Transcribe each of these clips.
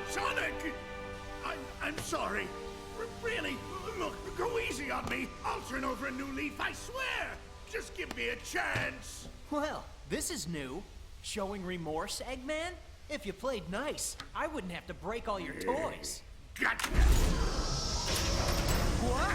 Sonic! I'm sorry. Really, look, go easy on me. I'll turn over a new leaf, I swear. Just give me a chance. Well, this is new. Showing remorse, Eggman? If you played nice, I wouldn't have to break all your toys. Gotcha! What?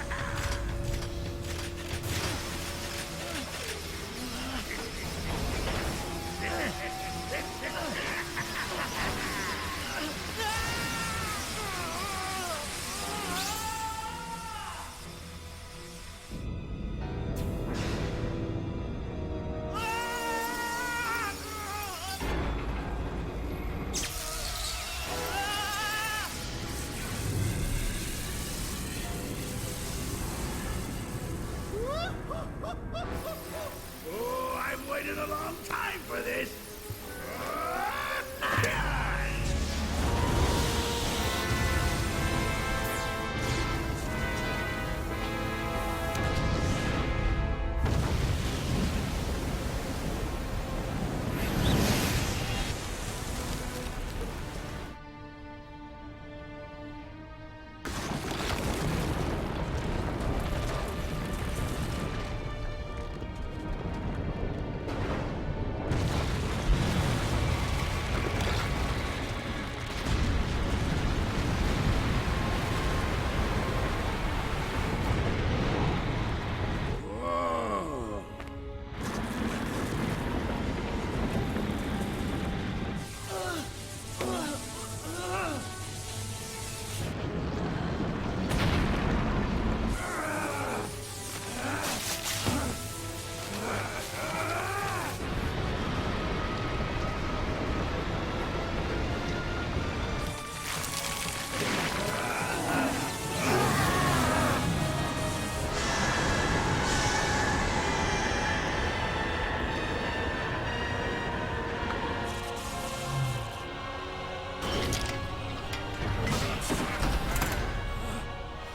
Oh, I've waited a long time for this.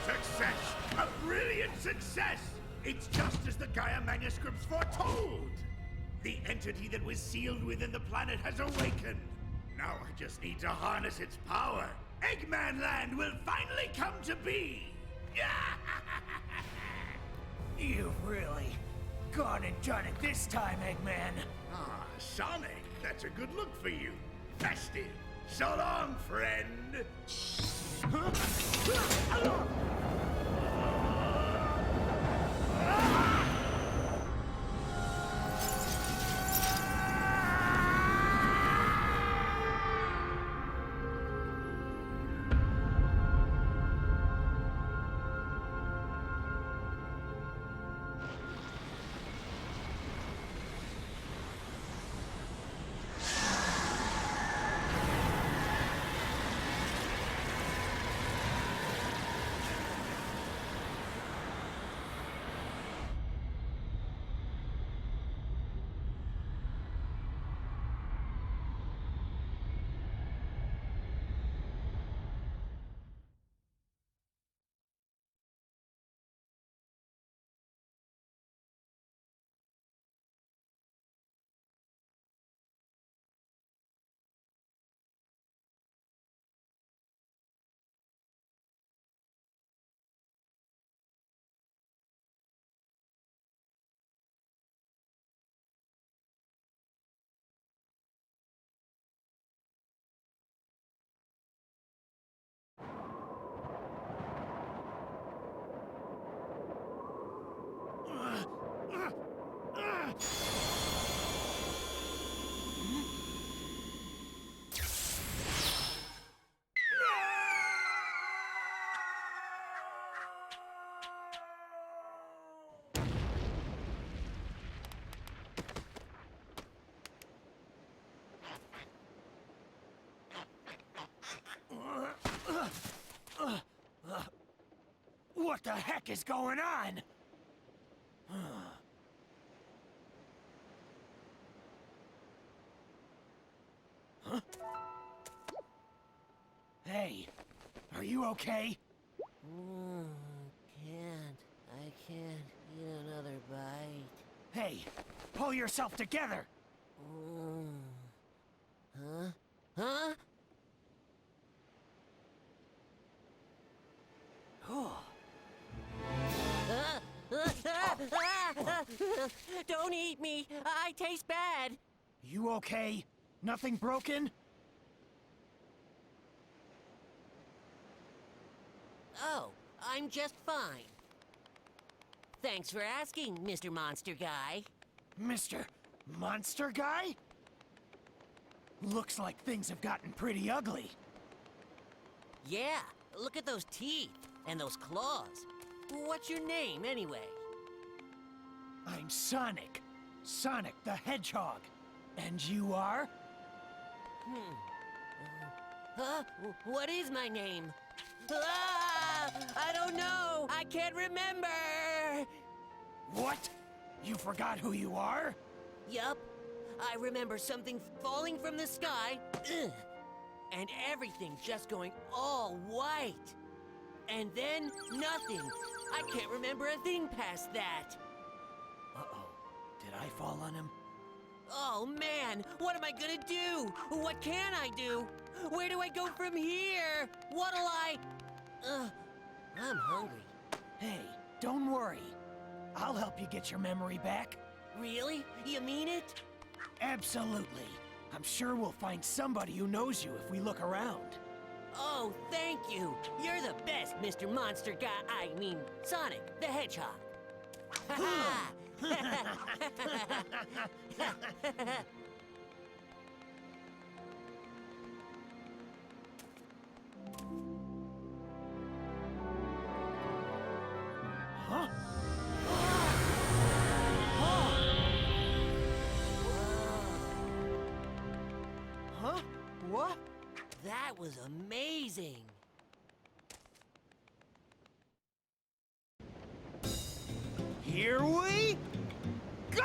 Success! A brilliant success! It's just as the Gaia manuscripts foretold! The entity that was sealed within the planet has awakened. Now I just need to harness its power. Eggman Land will finally come to be! You've really gone and done it this time, Eggman. Ah, Sonic, that's a good look for you. Festive. So long, friend. What the heck is going on? Huh? Hey, are you okay? I can't eat another bite. Hey, pull yourself together! Huh? Huh? Don't eat me. I taste bad. You okay? Nothing broken? Oh, I'm just fine. Thanks for asking, Mr. Monster Guy. Mr. Monster Guy? Looks like things have gotten pretty ugly. Yeah, look at those teeth and those claws. What's your name, anyway? I'm Sonic. Sonic the Hedgehog. And you are? What is my name? Ah! I don't know! I can't remember! What? You forgot who you are? Yup. I remember something falling from the sky, and everything just going all white. And then nothing. I can't remember a thing past that. Uh-oh. Did I fall on him? Oh man, what am I gonna do? What can I do? Where do I go from here? What'll I... I'm hungry. Hey, don't worry. I'll help you get your memory back. Really? You mean it? Absolutely. I'm sure we'll find somebody who knows you if we look around. Oh, thank you. You're the best, Mr. Monster Guy. I mean, Sonic the Hedgehog. Ha-ha! Huh? Huh? What? That was amazing. Here we go!